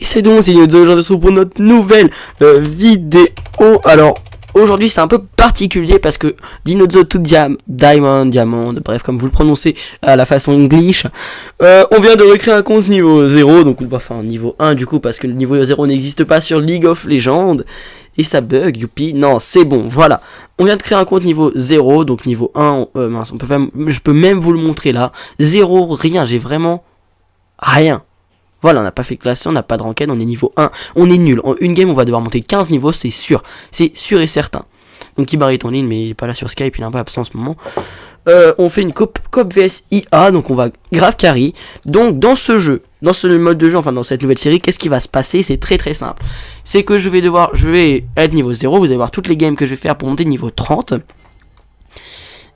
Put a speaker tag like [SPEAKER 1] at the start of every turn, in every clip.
[SPEAKER 1] C'est donc c'est aujourd'hui pour notre nouvelle vidéo. Alors aujourd'hui c'est un peu particulier parce que Dinozo to Diamond, bref comme vous le prononcez à la façon English, on vient de recréer un compte niveau 0, donc enfin niveau 1 du coup parce que le niveau 0 n'existe pas sur League of Legends. Et ça bug, youpi, non c'est bon, voilà. On vient de créer un compte niveau 0, donc niveau 1, mince, je peux même vous le montrer là. 0, rien, j'ai vraiment rien. Voilà, on n'a pas fait classer, on n'a pas de ranked, on est niveau 1, on est nul. En une game, on va devoir monter 15 niveaux, c'est sûr et certain. Donc Ibar est en ligne, mais il est pas là sur Skype, il est un peu absent en ce moment. On fait une cop vs IA, donc on va grave carry. Donc dans ce jeu, dans ce mode de jeu, enfin dans cette nouvelle série, qu'est-ce qui va se passer? C'est très simple. C'est que je vais être niveau 0, vous allez voir toutes les games que je vais faire pour monter niveau 30.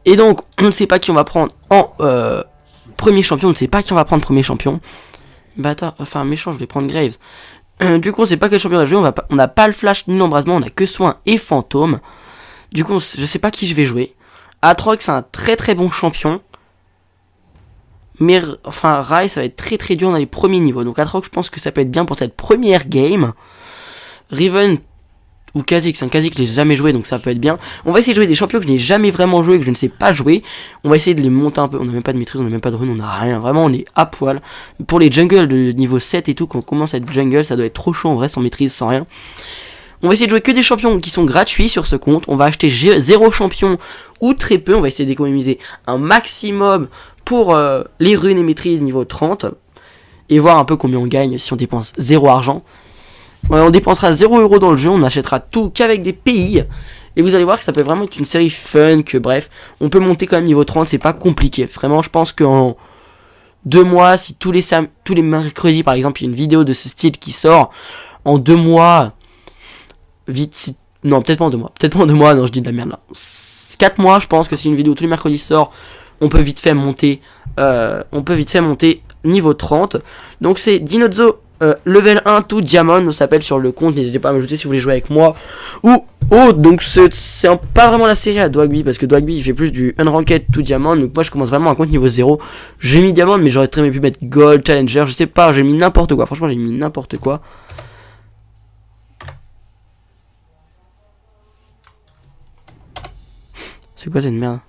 [SPEAKER 1] Et donc, on ne sait pas qui on va prendre en premier champion, on ne sait pas qui on va prendre premier champion. Bâtard, enfin méchant, je vais prendre Graves. Du coup, on sait pas quel champion on va jouer, on n'a pas le flash ni l'embrasement, on a que soin et fantôme. Du coup, je sais pas qui je vais jouer. Aatrox, c'est un très bon champion. Mais enfin, Rai, ça va être très dur dans les premiers niveaux. Donc Aatrox, je pense que ça peut être bien pour cette première game. Riven ou Kha'Zix, Kha'Zix je l'ai jamais joué donc ça peut être bien. On va essayer de jouer des champions que je n'ai jamais vraiment joué, que je ne sais pas jouer. On va essayer de les monter un peu, on n'a même pas de maîtrise, on n'a même pas de rune, on n'a rien, vraiment on est à poil. Pour les jungles de niveau 7 et tout, quand on commence à être jungle, ça doit être trop chaud en vrai sans maîtrise, sans rien. On va essayer de jouer que des champions qui sont gratuits sur ce compte, on va acheter 0 champions ou très peu, on va essayer d'économiser un maximum pour les runes et maîtrises niveau 30. Et voir un peu combien on gagne si on dépense 0 argent. On dépensera 0€ dans le jeu, on n'achètera tout qu'avec des pays. Et vous allez voir que ça peut vraiment être une série fun, que bref, on peut monter quand même niveau 30, c'est pas compliqué. Vraiment, je pense qu'en 2 mois, si tous les mercredis par exemple, il y a une vidéo de ce style qui sort, en 2 mois, non, peut-être pas en 2 mois, non, je dis de la merde là. 4 mois, je pense que si une vidéo tous les mercredis sort, on peut vite fait monter, niveau 30. Donc c'est Dinozo. Level 1 to Diamond, on s'appelle sur le compte, n'hésitez pas à m'ajouter si vous voulez jouer avec moi ou autre. Donc c'est pas vraiment la série à Dwagby parce que Dwagby il fait plus du Unranked to Diamond. Donc moi je commence vraiment un compte niveau 0. J'ai mis Diamond mais j'aurais très bien pu mettre Gold, Challenger, je sais pas, j'ai mis n'importe quoi. Franchement j'ai mis n'importe quoi. C'est quoi cette merde?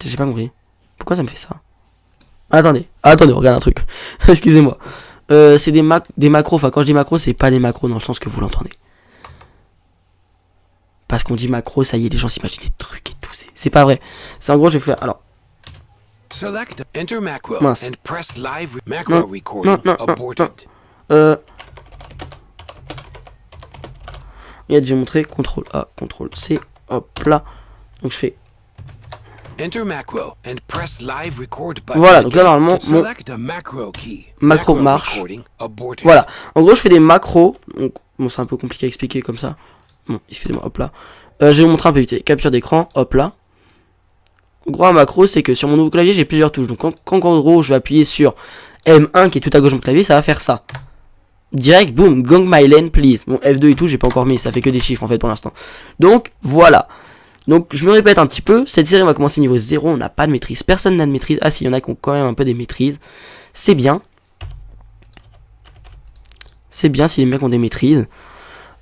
[SPEAKER 1] J'ai pas compris. Pourquoi ça me fait ça? Attendez, on regarde un truc. Excusez-moi. C'est des macros. Enfin, quand je dis macros, c'est pas des macros dans le sens que vous l'entendez. Parce qu'on dit macro, ça y est, les gens s'imaginent des trucs et tout. C'est pas vrai. C'est en gros, je vais faire. Alors.
[SPEAKER 2] Select enter macro
[SPEAKER 1] Mince.
[SPEAKER 2] and press live macro recording aborted.
[SPEAKER 1] Regarde, j'ai montré CTRL A, CTRL C. Hop là. Donc je fais.
[SPEAKER 2] Enter macro and press live record button.
[SPEAKER 1] Voilà, donc là normalement mon macro marche. Voilà, en gros je fais des macros. Donc bon, c'est un peu compliqué à expliquer comme ça. Bon, excusez-moi, hop là. Je vais vous montrer un peu vite. Capture d'écran, hop là. En gros un macro c'est que sur mon nouveau clavier j'ai plusieurs touches. Donc quand en gros je vais appuyer sur M1 qui est tout à gauche de mon clavier, ça va faire ça. Direct, boom, gang my lane please. Bon F2 et tout j'ai pas encore mis, ça fait que des chiffres en fait pour l'instant. Donc voilà. Donc je me répète un petit peu, cette série on va commencer niveau 0, on n'a pas de maîtrise, personne n'a de maîtrise. Ah si, il y en a qui ont quand même un peu des maîtrises. C'est bien. C'est bien si les mecs ont des maîtrises.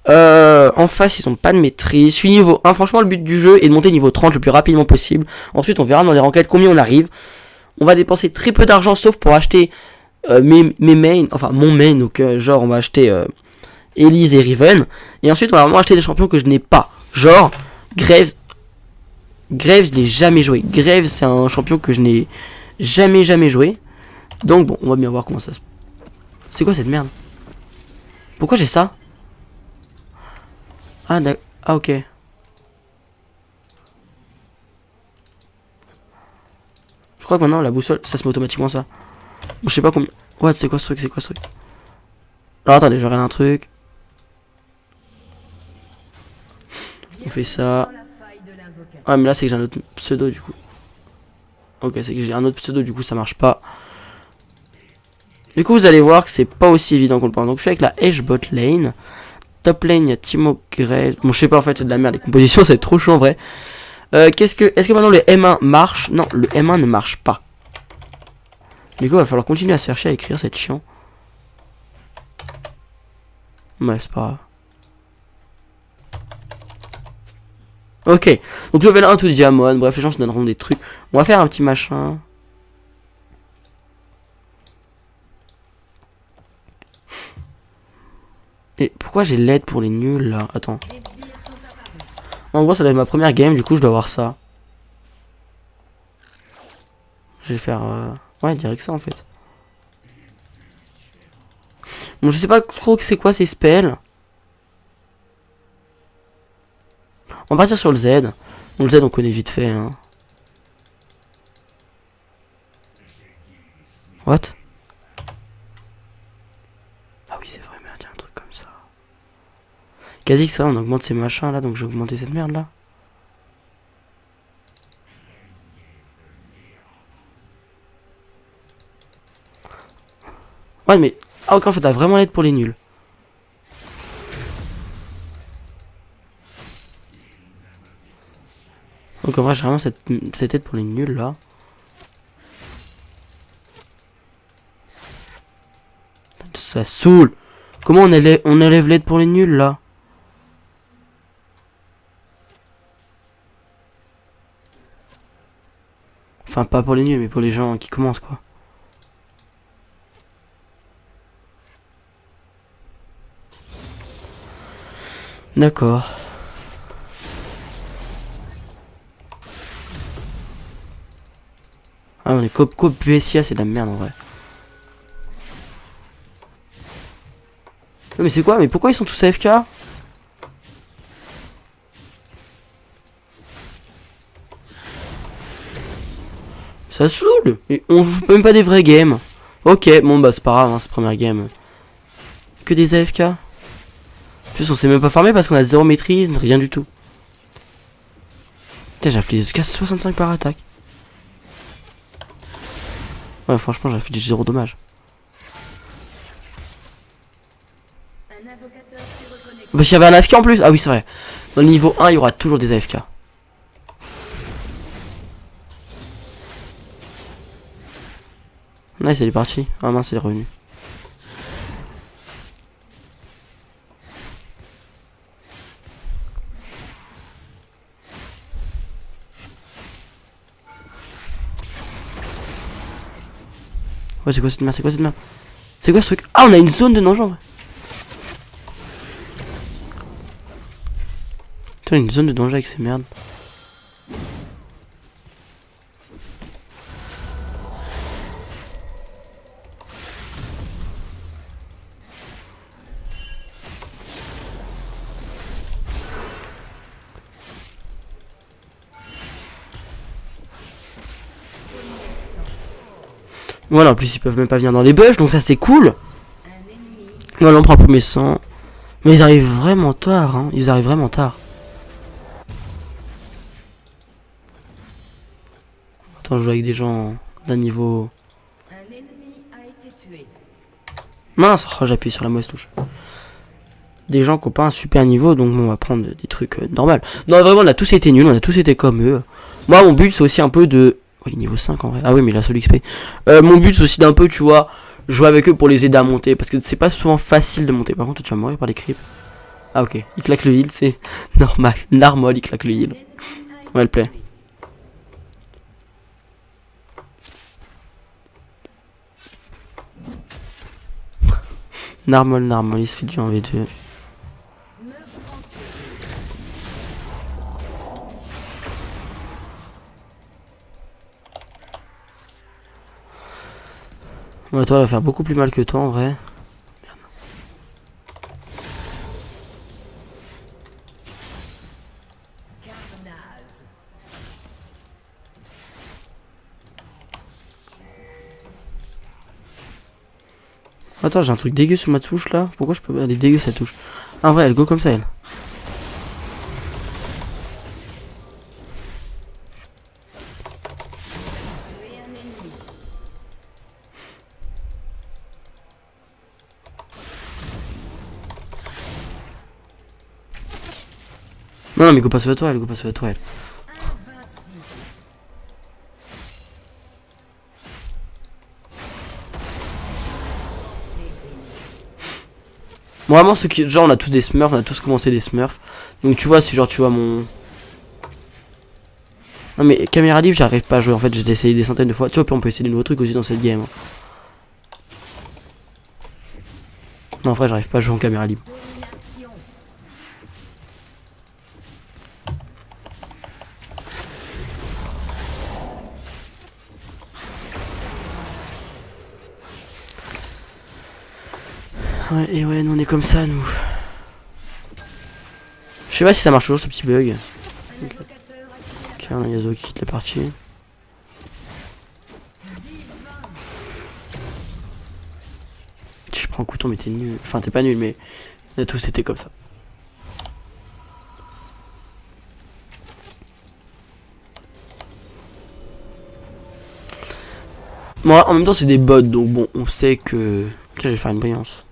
[SPEAKER 1] En face ils ont pas de maîtrise. Je suis niveau 1, franchement le but du jeu est de monter niveau 30 le plus rapidement possible. Ensuite on verra dans les ranked combien on arrive. On va dépenser très peu d'argent sauf pour acheter mes mains, enfin mon main. Donc genre on va acheter Elise et Riven. Et ensuite on va vraiment acheter des champions que je n'ai pas. Genre Graves, je l'ai jamais joué. Graves, c'est un champion que je n'ai jamais joué. Donc bon, on va bien voir comment ça se... C'est quoi cette merde? Pourquoi j'ai ça? Ah, ok. Je crois que maintenant la boussole, ça se met automatiquement ça. Bon, je sais pas combien... What, c'est quoi ce truc? Alors attendez, je regarde un truc. On fait ça. Ah mais là c'est que j'ai un autre pseudo du coup. Ok, c'est que j'ai un autre pseudo du coup ça marche pas. Du coup vous allez voir que c'est pas aussi évident qu'on le pense. Donc je suis avec la Edge bot lane. Top lane il y a Timo Graves. Bon je sais pas en fait c'est de la merde, les compositions c'est trop chaud en vrai. Est-ce que maintenant le M1 marche? Non, le M1 ne marche pas. Du coup il va falloir continuer à se faire chier à écrire, c'est chiant. Ouais, c'est pas grave. Ok, donc level 1 tout diamond, bref les gens se donneront des trucs. On va faire un petit machin. Et pourquoi j'ai l'aide pour les nuls là? Attends. En gros ça doit être ma première game, du coup je dois avoir ça. Je vais faire... Ouais, direct ça en fait. Bon, je sais pas trop c'est quoi ces spells. On va partir sur le Z. Bon, le Z on connaît vite fait. Hein. What? Ah oui c'est vrai, merde, il y a un truc comme ça. Quasi que ça, on augmente ces machins là, donc j'ai augmenté cette merde là. Ouais mais... Ah ok, en fait t'as vraiment l'aide pour les nuls. Donc en vrai j'ai vraiment cette aide pour les nuls là. Ça saoule. Comment on élève l'aide pour les nuls là? Enfin pas pour les nuls mais pour les gens qui commencent quoi. D'accord. Ah on est cop PSIA, c'est de la merde en vrai. Mais c'est quoi? Mais pourquoi ils sont tous AFK? Ça saoule. Et on joue même pas des vrais games. Ok, bon bah c'est pas grave, hein, c'est première game. Que des AFK. En plus on s'est même pas farmé parce qu'on a 0 maîtrise, rien du tout. Putain j'afflige jusqu'à 65 par attaque. Ouais franchement j'afflige 0 dommage. Bah il y avait un AFK en plus. Ah oui c'est vrai. Dans le niveau 1 il y aura toujours des AFK. Nice, il est parti. Ah mince, il est revenu. Ouais, c'est quoi cette merde? C'est quoi cette merde? C'est quoi ce truc? Ah, on a une zone de danger en vrai. Putain, une zone de danger avec ces merdes. Voilà, en plus ils peuvent même pas venir dans les bush, donc ça c'est cool. Voilà, on prend le premier sang. Mais ils arrivent vraiment tard, hein. Ils arrivent vraiment tard. Attends, je joue avec des gens d'un niveau... Mince, oh, j'appuie sur la mauvaise touche. Des gens qui n'ont pas un super niveau, donc on va prendre des trucs normaux. Non, vraiment, on a tous été nuls, on a tous été comme eux. Moi, mon but, c'est aussi un peu de... Oh, il est niveau 5 en vrai. Ah oui, mais il a seul XP. Mon but, c'est aussi d'un peu, tu vois, jouer avec eux pour les aider à monter. Parce que c'est pas souvent facile de monter. Par contre, tu vas mourir par les creeps. Ah ok, il claque le heal, c'est normal. Narmol, il claque le heal. Ouais, elle plaît. Narmol, il se fait du 1v2. Ouais, toi, elle va faire beaucoup plus mal que toi en vrai. Attends, j'ai un truc dégueu sur ma touche là. Pourquoi je peux aller dégueu cette touche? Ah, vrai, elle go comme ça, elle. Non, non, mais go pas sur la toile, go pas sur la toile. Bon, vraiment, ceux qui. Genre, on a tous des smurfs, on a tous commencé des smurfs. Donc, tu vois, si genre, tu vois mon. Non, mais caméra libre, j'arrive pas à jouer. En fait, j'ai essayé des centaines de fois. Tu vois, puis on peut essayer des nouveaux trucs aussi dans cette game. Non, en vrai, j'arrive pas à jouer en caméra libre. Ouais, et ouais, nous on est comme ça, nous. Je sais pas si ça marche toujours ce petit bug. Ok, on a Yasuo qui quitte la partie. Je prends un couteau, mais t'es nul. Enfin, t'es pas nul, mais on a tous été comme ça. Bon, en même temps, c'est des bots, donc bon, on sait que. Ok, je vais faire une brillance.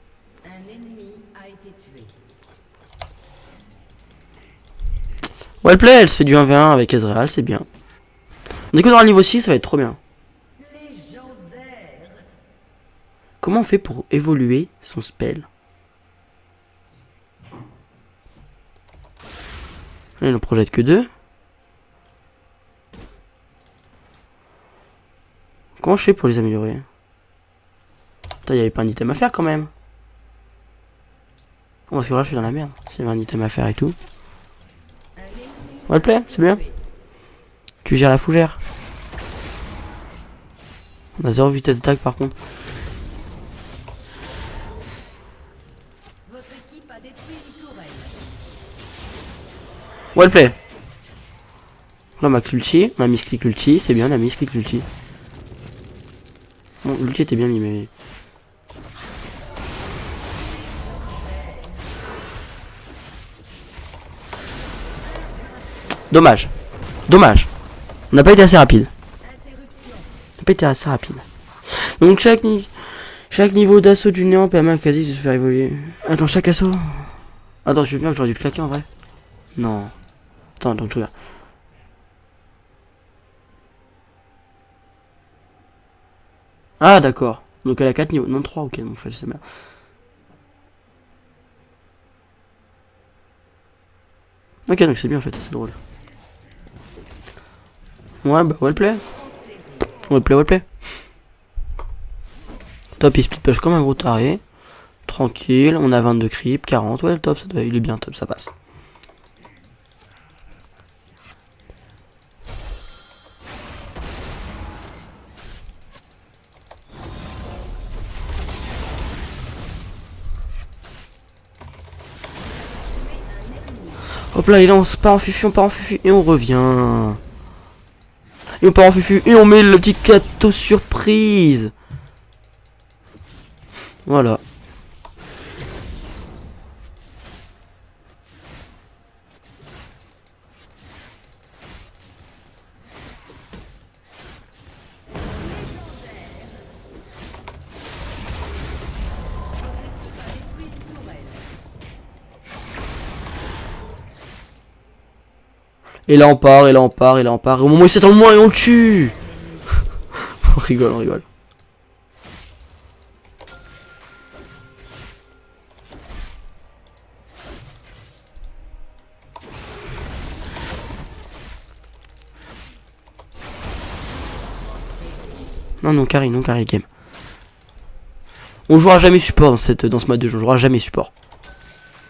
[SPEAKER 1] Wellplay, elle se fait du 1v1 avec Ezreal, c'est bien. Dès qu'on aura le niveau 6, ça va être trop bien. Comment on fait pour évoluer son spell? Il ne projette que 2. Comment je fais pour les améliorer? Attends, il n'y avait pas un item à faire quand même. Bon, parce que là, je suis dans la merde. S'il y avait un item à faire et tout. Wellplay, c'est bien. Tu gères la fougère. On a 0 vitesse d'attaque par contre. Wellplay. Là, on a ulti. On a mis click ulti. C'est bien, on a mis click ulti. Bon, l'ulti était bien mis, mais. Dommage. Dommage. On n'a pas été assez rapide. On n'a pas été assez rapide. Donc chaque niveau d'assaut du néant permet à quasi de se faire évoluer. Attends, chaque assaut. Attends, je suis bien que j'aurais dû le claquer en vrai. Non. Attends, je regarde. Ah d'accord. Donc elle a 4 niveaux. Non 3, ok, donc fait c'est bien. Ok, donc c'est bien en fait, c'est drôle. Ouais, bah wellplay. Wellplay. Top, il split push comme un gros taré. Tranquille, on a 22 creep, 40. Ouais, le top, il est bien top, ça passe. Hop là, et là on se part en fufu, et on revient. Et on part en fufu et on met le petit gâteau surprise. Voilà. Et là on part, et là on part, et là on part. Au moment où il s'étend le moins et on le tue. On rigole, on rigole. Non, carry game. On jouera jamais support dans ce mode de jeu, on jouera jamais support.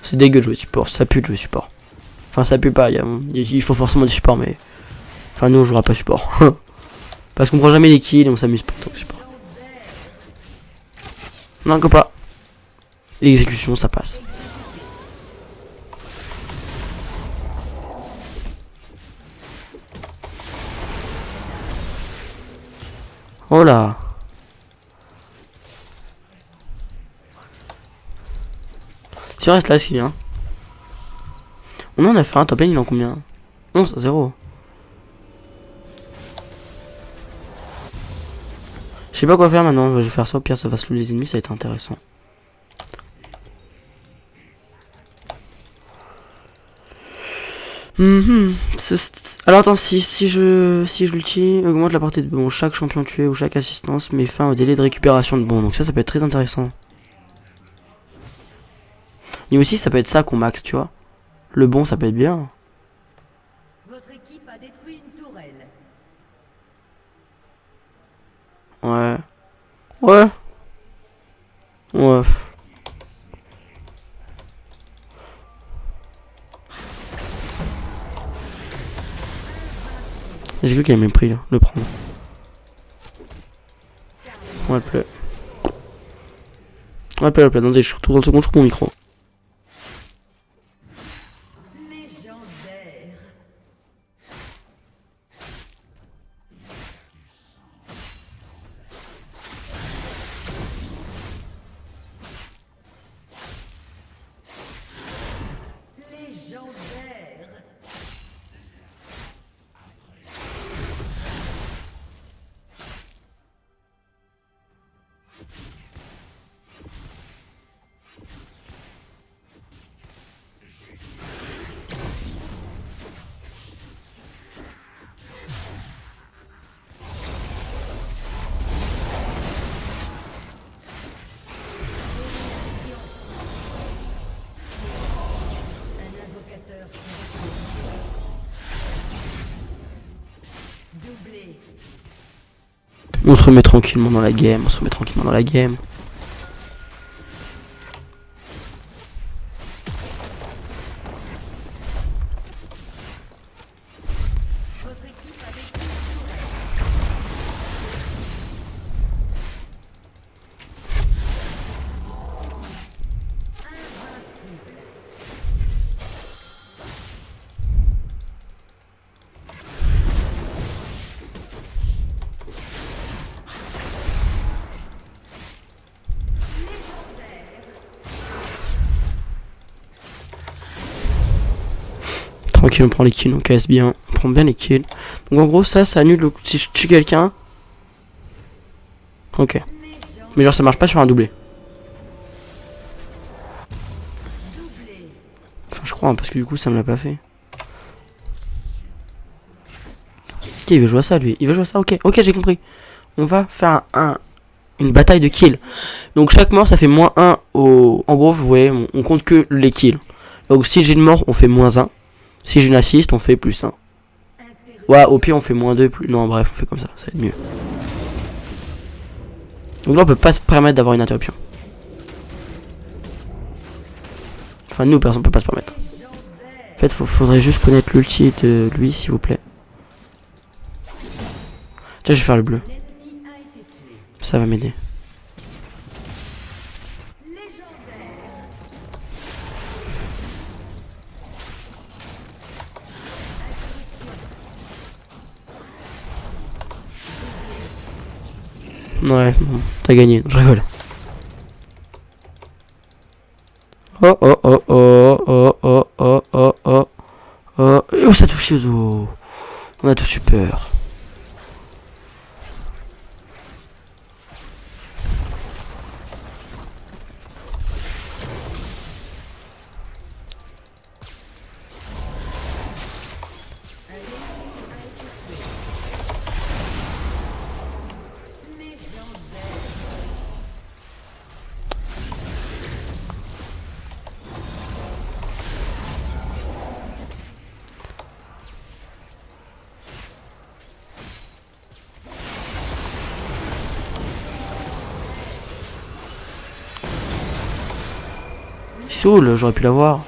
[SPEAKER 1] C'est dégueu de jouer support, ça pue de jouer support. Enfin ça pue pas, il faut forcément du support mais... Enfin nous on jouera pas support. Parce qu'on prend jamais les kills et on s'amuse pas tant que support. Non que pas. L'exécution ça passe. Oh là. Si on reste là, c'est bien. On en a fait un, top lane il en combien? 11-0. Je sais pas quoi faire maintenant, je vais faire ça, au pire ça va slow les ennemis, ça va être intéressant. Alors attends, si je l'ulti, augmente la portée de bon, chaque champion tué ou chaque assistance met fin au délai de récupération de bon, donc ça peut être très intéressant. Niveau 6, ça peut être ça qu'on max, tu vois. Le bon, ça peut être bien.
[SPEAKER 3] Votre équipe a détruit une tourelle.
[SPEAKER 1] Ouais. Ouais. Ouais. J'ai cru qu'il avait même pris là, le prendre. On va le play. On va le play, attendez, je retourne 30 secondes, je coupe mon micro.
[SPEAKER 3] Légendaire. Légendaire. Un invocateur doublé.
[SPEAKER 1] On se remet tranquillement dans la game, on se remet tranquillement dans la game.
[SPEAKER 3] Votre équipe a détruit une tourelle. Invincible.
[SPEAKER 1] Tranquille, on prend les kills, on casse bien, on prend bien les kills. Donc en gros, ça annule le... si je tue quelqu'un. Ok. Mais genre, ça marche pas sur un doublé.
[SPEAKER 3] Doublé.
[SPEAKER 1] Enfin, je crois, hein, parce que du coup, ça me l'a pas fait. Ok, il veut jouer à ça, lui. Il veut jouer à ça, ok. Ok, j'ai compris. On va faire une bataille de kills. Donc chaque mort, ça fait moins 1 au... En gros, vous voyez, on compte que les kills. Donc si j'ai une mort, on fait moins 1. Si j'ai une assist, on fait plus 1. Ouais, au pire, on fait moins 2. Plus... Non, bref, on fait comme ça, ça va être mieux. Donc là, on peut pas se permettre d'avoir une interruption. Enfin, nous, personne peut pas se permettre. En fait, faudrait juste connaître l'ulti de lui, s'il vous plaît. Tiens, je vais faire le bleu.
[SPEAKER 3] L'ennemi a été tué.
[SPEAKER 1] Ça va m'aider.
[SPEAKER 3] Légendaire.
[SPEAKER 1] Ouais, bon, t'as gagné, je rigole. Oh oh oh oh oh oh oh oh oh oh. Oh, ça touche les os. On a tout super. Soul, j'aurais pu l'avoir.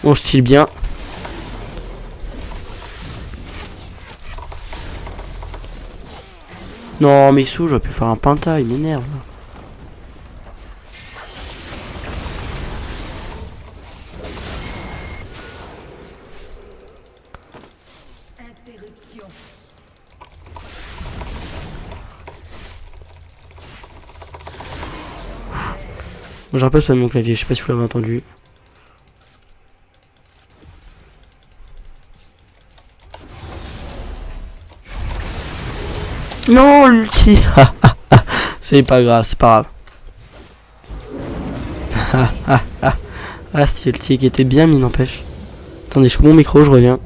[SPEAKER 1] On style bien. Non, mais sous, j'aurais pu faire un penta, il m'énerve.
[SPEAKER 3] Interruption.
[SPEAKER 1] Moi, j'ai un peu spamé mon clavier, je sais pas si vous l'avez entendu. Non, l'ulti. C'est pas grave, c'est pas grave. Ah, c'est l'ulti qui était bien mis, n'empêche. Attendez, je coupe mon micro, je reviens.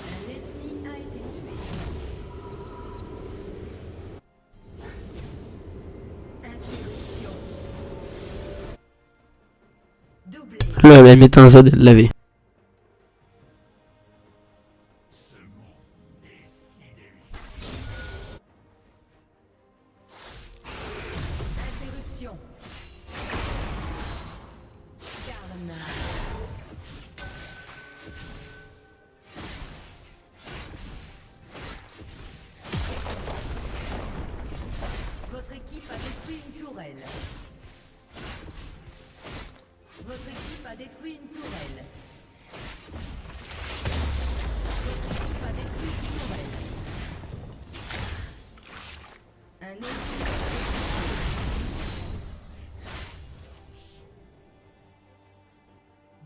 [SPEAKER 3] Un ennemi a été tué. Interruption. Doublé.
[SPEAKER 1] Là, elle mettait un Z, elle l'avait.
[SPEAKER 3] Interruption. Carnage. Votre équipe a détruit une tourelle. Votre équipe a détruit une tourelle. Votre équipe a détruit une tourelle. Un ennemi.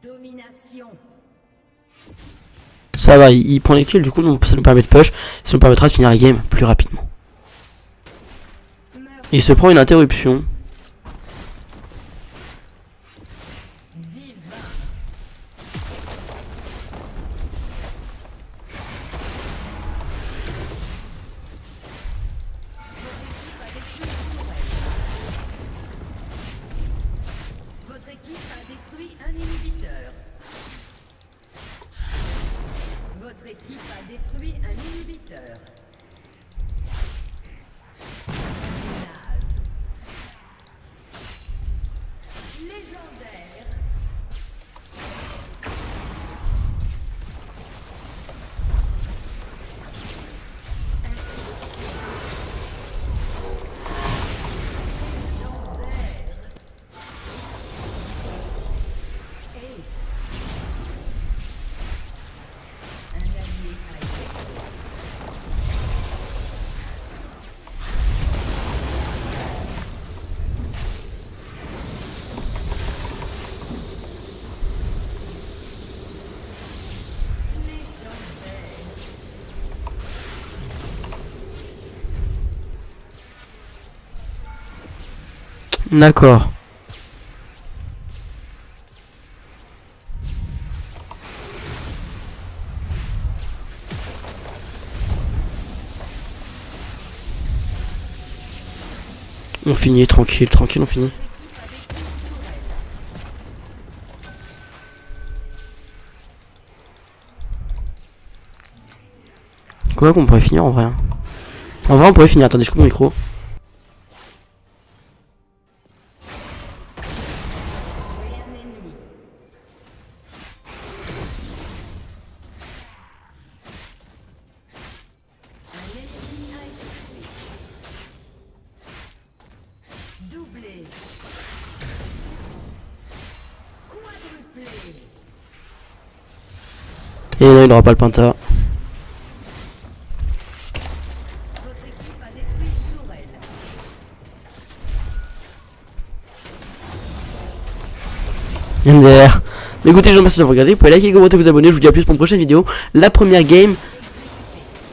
[SPEAKER 3] Domination.
[SPEAKER 1] Ça va, il prend les kills, du coup, ça nous permet de push. Ça nous permettra de finir la game plus rapidement.
[SPEAKER 3] Meurtre
[SPEAKER 1] Il se prend une interruption.
[SPEAKER 3] divin. Votre équipe a détruit un inhibiteur. Votre équipe a détruit un inhibiteur. Dommage. Légendaire. Légendaire. Ace. Un allié a été tué. Légendaire.
[SPEAKER 1] D'accord. On finit, tranquille, tranquille, on finit. Quoi qu'on pourrait finir en vrai. Hein. En vrai, on pourrait finir. Attendez, je coupe mon micro.
[SPEAKER 3] Et un ennemi. Un ennemi a été tué. Doublé. Quadruplé.
[SPEAKER 1] Et là, il n'aura pas le penta.
[SPEAKER 3] Votre équipe a détruit une tourelle.
[SPEAKER 1] MDR. Mais écoutez, je vous remercie d'avoir regardé. Vous pouvez liker, commenter, vous abonner. Je vous dis à plus pour une prochaine vidéo. La première game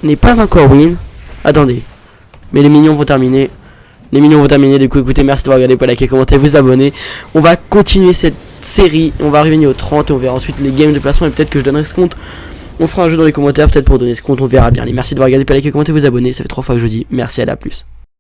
[SPEAKER 1] n'est pas encore win. Attendez. Mais les minions vont terminer. Les minions vont terminer. Du coup, écoutez, merci d'avoir regardé. Vous pouvez liker, commenter, vous abonner. On va continuer cette série. On va arriver au 30 et on verra ensuite les games de placement. Et peut-être que je donnerai ce compte. On fera un jeu dans les commentaires. Peut-être pour donner ce compte. On verra bien. Allez, merci d'avoir regardé. Vous pouvez liker, commenter, vous abonner. Ça fait 3 fois que je dis merci. À la plus.